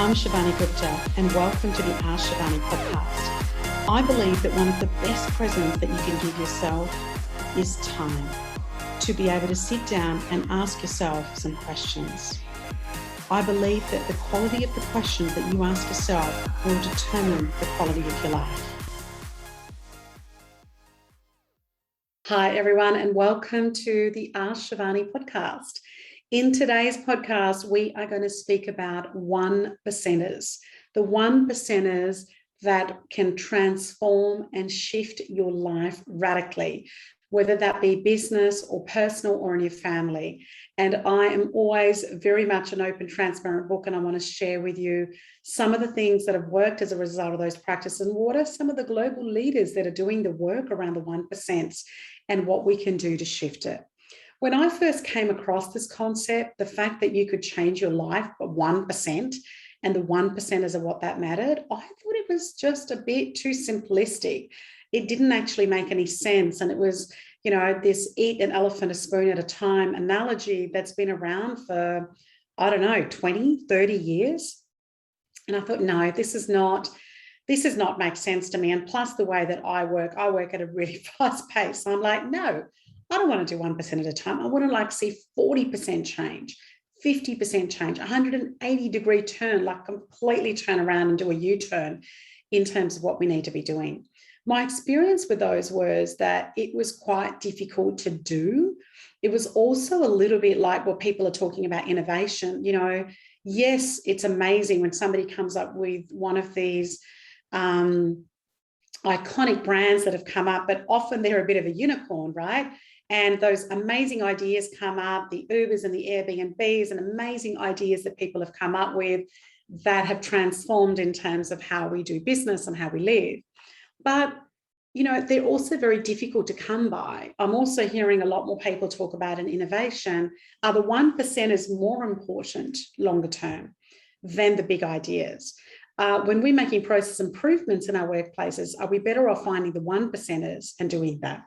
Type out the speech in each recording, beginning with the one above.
I'm Shivani Gupta and welcome to the AskShivani podcast. I believe that one of the best presents that you can give yourself is time to be able to sit down and ask yourself some questions. I believe that the quality of the questions that you ask yourself will determine the quality of your life. Hi everyone and welcome to the AskShivani podcast. In today's podcast, we are going to speak about 1%ers, the 1%ers that can transform and shift your life radically, whether that be business or personal or in your family. And I am always very much an open, transparent book, and I want to share with you some of the things that have worked as a result of those practices and what are some of the global leaders that are doing the work around the 1% and what we can do to shift it. When I first came across this concept, the fact that you could change your life by 1% and the 1%ers are what that mattered, I thought it was just a bit too simplistic. It didn't actually make any sense. And it was, this eat an elephant a spoon at a time analogy that's been around for, 20, 30 years. And I thought, no, this is not make sense to me. And plus the way that I work at a really fast pace. So I'm like, no. I don't want to do 1% at a time. I want to see 40% change, 50% change, 180-degree turn, completely turn around and do a U-turn in terms of what we need to be doing. My experience with those was that it was quite difficult to do. It was also a little bit like what people are talking about innovation. Yes, it's amazing when somebody comes up with one of these iconic brands that have come up, but often they're a bit of a unicorn, right? And those amazing ideas come up, the Ubers and the Airbnbs and amazing ideas that people have come up with that have transformed in terms of how we do business and how we live. But, they're also very difficult to come by. I'm also hearing a lot more people talk about an innovation. Are the 1%ers more important longer term than the big ideas? When we're making process improvements in our workplaces, are we better off finding the 1%ers and doing that?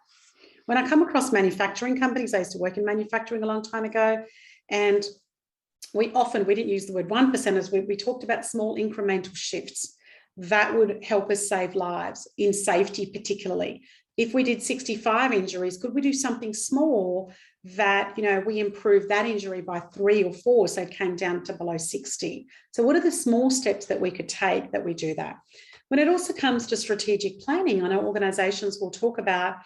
When I come across manufacturing companies, I used to work in manufacturing a long time ago, and we didn't use the word 1%ers, we talked about small incremental shifts that would help us save lives in safety particularly. If we did 65 injuries, could we do something small that, we improve that injury by 3 or 4, so it came down to below 60? So what are the small steps that we could take that we do that? When it also comes to strategic planning, I know organizations will talk about,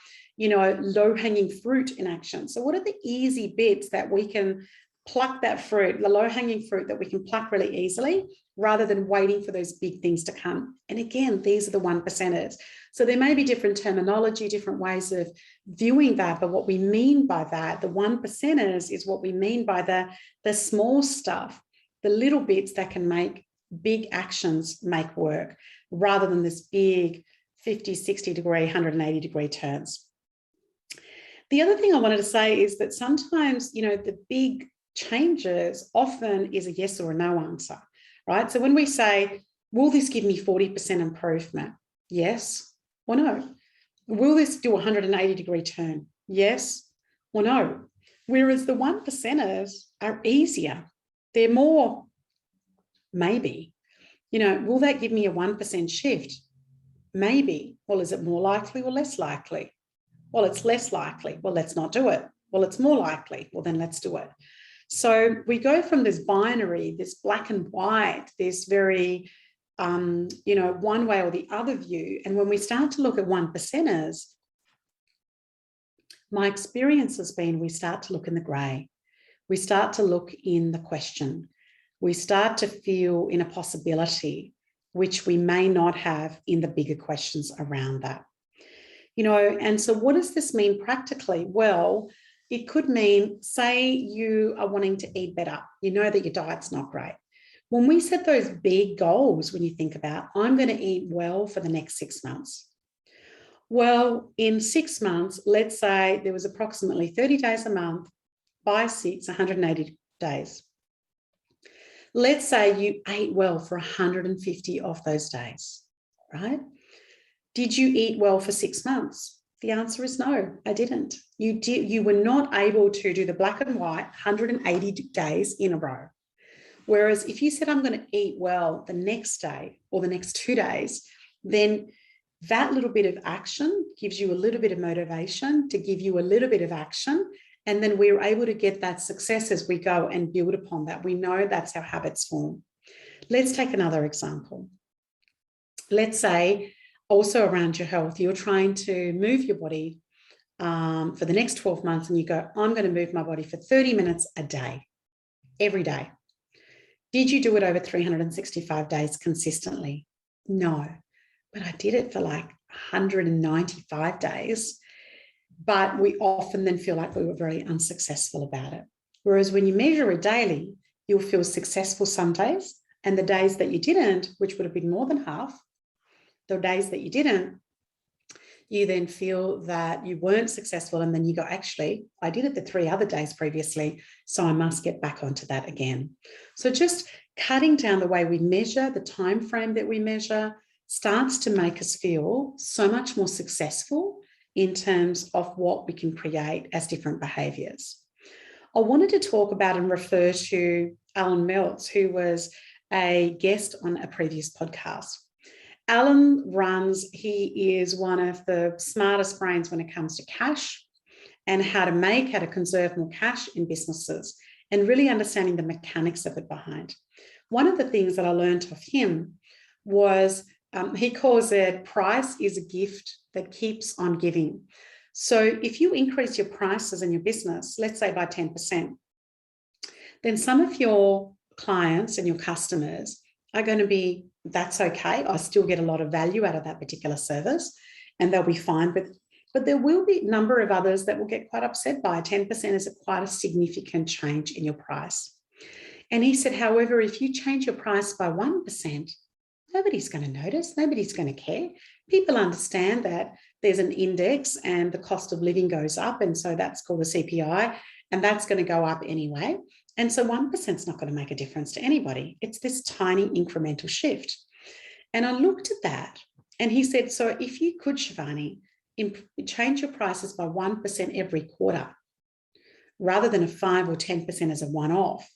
low-hanging fruit in action. So what are the easy bits that we can pluck that fruit, the low-hanging fruit that we can pluck really easily, rather than waiting for those big things to come? And again, these are the 1%ers. So there may be different terminology, different ways of viewing that, but what we mean by that, the 1%ers, is what we mean by the small stuff, the little bits that can make big actions make work, rather than this big 50, 60-degree, 180-degree turns. The other thing I wanted to say is that sometimes, the big changes often is a yes or a no answer, right? So when we say, will this give me 40% improvement? Yes or no? Will this do a 180-degree turn? Yes or no? Whereas the 1%ers are easier. They're more maybe. Will that give me a 1% shift? Maybe. Well, is it more likely or less likely? Well, it's less likely. Well, let's not do it. Well, it's more likely. Well, then let's do it. So we go from this binary, this black and white, this very, one way or the other view. And when we start to look at 1%ers, my experience has been we start to look in the grey. We start to look in the question. We start to feel in a possibility, which we may not have in the bigger questions around that. And so what does this mean practically? Well, it could mean, say you are wanting to eat better. You know that your diet's not great. When we set those big goals, when you think about, I'm going to eat well for the next 6 months. Well, in 6 months, let's say there was approximately 30 days a month, by 6, 180 days. Let's say you ate well for 150 of those days, right? Did you eat well for 6 months? The answer is no, I didn't. You were not able to do the black and white 180 days in a row. Whereas if you said, I'm going to eat well the next day or the next 2 days, then that little bit of action gives you a little bit of motivation to give you a little bit of action. And then we're able to get that success as we go and build upon that. We know that's how habits form. Let's take another example. Let's say also around your health, you're trying to move your body for the next 12 months and you go, I'm going to move my body for 30 minutes a day, every day. Did you do it over 365 days consistently? No, but I did it for like 195 days. But we often then feel like we were very unsuccessful about it. Whereas when you measure it daily, you'll feel successful some days, and the days that you didn't, which would have been more than half, the days that you didn't, you then feel that you weren't successful, and then you go, actually, I did it the 3 other days previously, so I must get back onto that again. So just cutting down the way we measure, the time frame that we measure, starts to make us feel so much more successful in terms of what we can create as different behaviours. I wanted to talk about and refer to Alan Meltz, who was a guest on a previous podcast. Alan he is one of the smartest brains when it comes to cash and how to conserve more cash in businesses and really understanding the mechanics of it behind. One of the things that I learned of him was he calls it price is a gift that keeps on giving. So if you increase your prices in your business, let's say by 10%, then some of your clients and your customers are going to be, that's okay. I still get a lot of value out of that particular service and they'll be fine. But there will be a number of others that will get quite upset by 10% is quite a significant change in your price. And he said, however, if you change your price by 1%, nobody's going to notice, nobody's going to care. People understand that there's an index and the cost of living goes up. And so that's called the CPI, and that's going to go up anyway. And so 1% is not going to make a difference to anybody. It's this tiny incremental shift. And I looked at that and he said, so if you could, Shivani, change your prices by 1% every quarter, rather than a 5 or 10% as a one-off,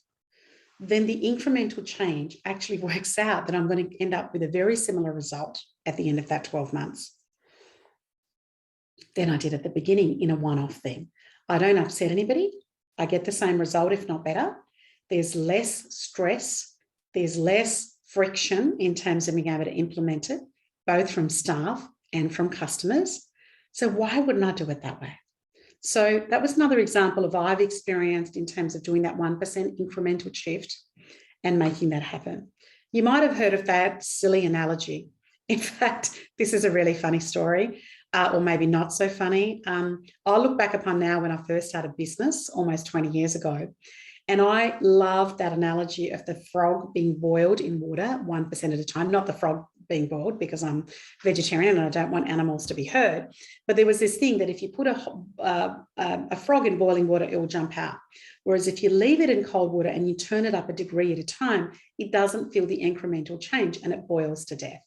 then the incremental change actually works out that I'm going to end up with a very similar result at the end of that 12 months than I did at the beginning in a one-off thing. I don't upset anybody. I get the same result, if not better. There's less stress. There's less friction in terms of being able to implement it, both from staff and from customers. So why wouldn't I do it that way? So that was another example of I've experienced in terms of doing that 1% incremental shift and making that happen. You might have heard of that silly analogy. In fact, this is a really funny story, or maybe not so funny. I look back upon now when I first started business almost 20 years ago, and I love that analogy of the frog being boiled in water 1% at a time, not the frog being boiled because I'm vegetarian and I don't want animals to be hurt. But there was this thing that if you put a frog in boiling water, it will jump out. Whereas if you leave it in cold water and you turn it up a degree at a time, it doesn't feel the incremental change and it boils to death.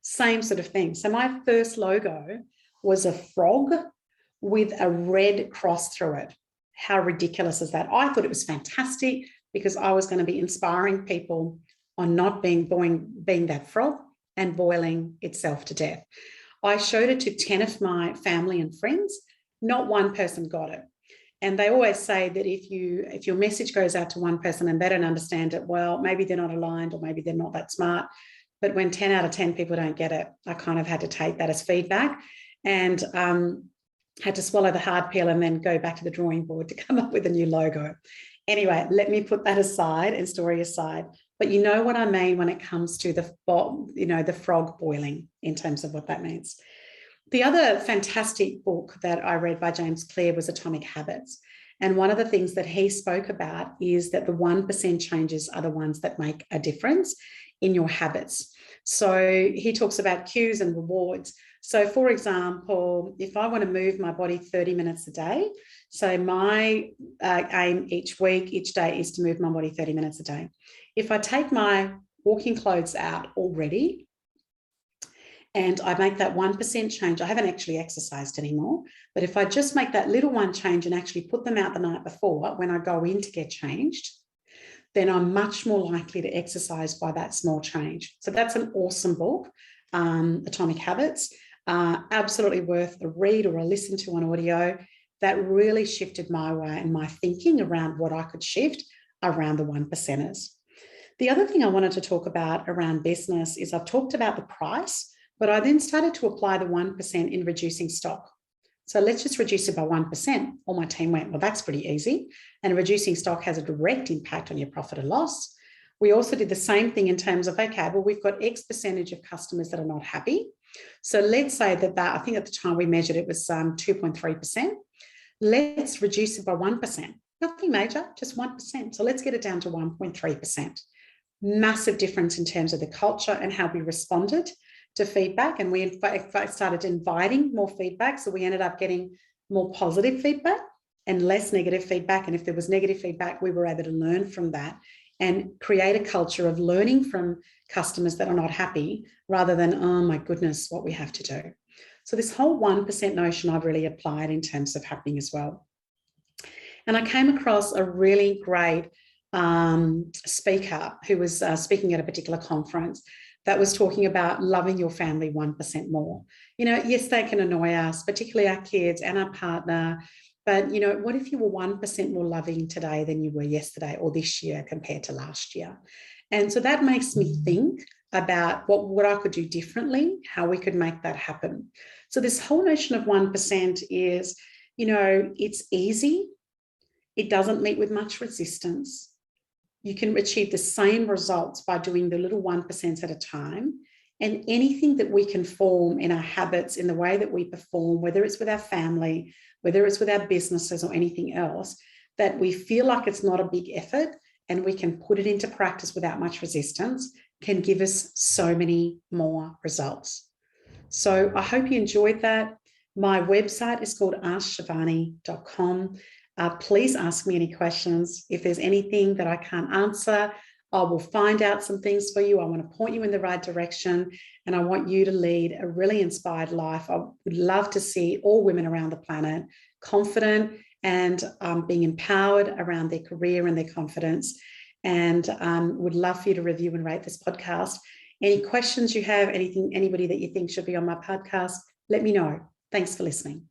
Same sort of thing. So my first logo was a frog with a red cross through it. How ridiculous is that? I thought it was fantastic because I was going to be inspiring people on not being that frog and boiling itself to death. I showed it to 10 of my family and friends. Not one person got it. And they always say that if your message goes out to one person and they don't understand it, well, maybe they're not aligned or maybe they're not that smart. But when 10 out of 10 people don't get it, I kind of had to take that as feedback and had to swallow the hard pill and then go back to the drawing board to come up with a new logo. Anyway, let me put that aside and story aside. But you know what I mean when it comes to the frog boiling in terms of what that means. The other fantastic book that I read by James Clear was Atomic Habits. And one of the things that he spoke about is that the 1% changes are the ones that make a difference in your habits. So he talks about cues and rewards. So for example, if I want to move my body 30 minutes a day, so my aim each day is to move my body 30 minutes a day. If I take my walking clothes out already and I make that 1% change, I haven't actually exercised anymore, but if I just make that little one change and actually put them out the night before when I go in to get changed, then I'm much more likely to exercise by that small change. So that's an awesome book, Atomic Habits. Absolutely worth a read or a listen to on audio. That really shifted my way and my thinking around what I could shift around the 1%ers. The other thing I wanted to talk about around business is I've talked about the price, but I then started to apply the 1% in reducing stock. So let's just reduce it by 1%. All my team went, well, that's pretty easy. And reducing stock has a direct impact on your profit and loss. We also did the same thing in terms of, okay, well, we've got X percentage of customers that are not happy. So let's say that I think at the time we measured it was 2.3%. Let's reduce it by 1%. Nothing major, just 1%. So let's get it down to 1.3%. Massive difference in terms of the culture and how we responded to feedback. And we in fact started inviting more feedback. So we ended up getting more positive feedback and less negative feedback. And if there was negative feedback, we were able to learn from that and create a culture of learning from customers that are not happy rather than, oh my goodness, what we have to do. So this whole 1% notion I've really applied in terms of happening as well. And I came across a really great speaker who was speaking at a particular conference that was talking about loving your family 1% more. You know, yes, they can annoy us, particularly our kids and our partner. But, you know, what if you were 1% more loving today than you were yesterday or this year compared to last year? And so that makes me think about what I could do differently, how we could make that happen. So this whole notion of 1% is, you know, it's easy. It doesn't meet with much resistance. You can achieve the same results by doing the little 1% at a time. And anything that we can form in our habits, in the way that we perform, whether it's with our family, whether it's with our businesses or anything else, that we feel like it's not a big effort and we can put it into practice without much resistance, can give us so many more results. So I hope you enjoyed that. My website is called AskShivani.com. Please ask me any questions. If there's anything that I can't answer, I will find out some things for you. I want to point you in the right direction, and I want you to lead a really inspired life. I would love to see all women around the planet confident and being empowered around their career and their confidence, and would love for you to review and rate this podcast. Any questions you have, anybody that you think should be on my podcast, let me know. Thanks for listening.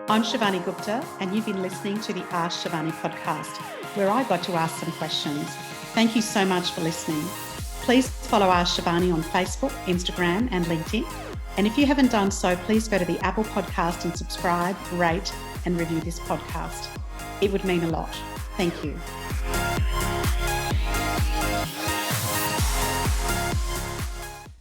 I'm Shivani Gupta, and you've been listening to the Ask Shivani podcast, where I got to ask some questions. Thank you so much for listening. Please follow Ask Shivani on Facebook, Instagram, and LinkedIn. And if you haven't done so, please go to the Apple podcast and subscribe, rate, and review this podcast. It would mean a lot. Thank you.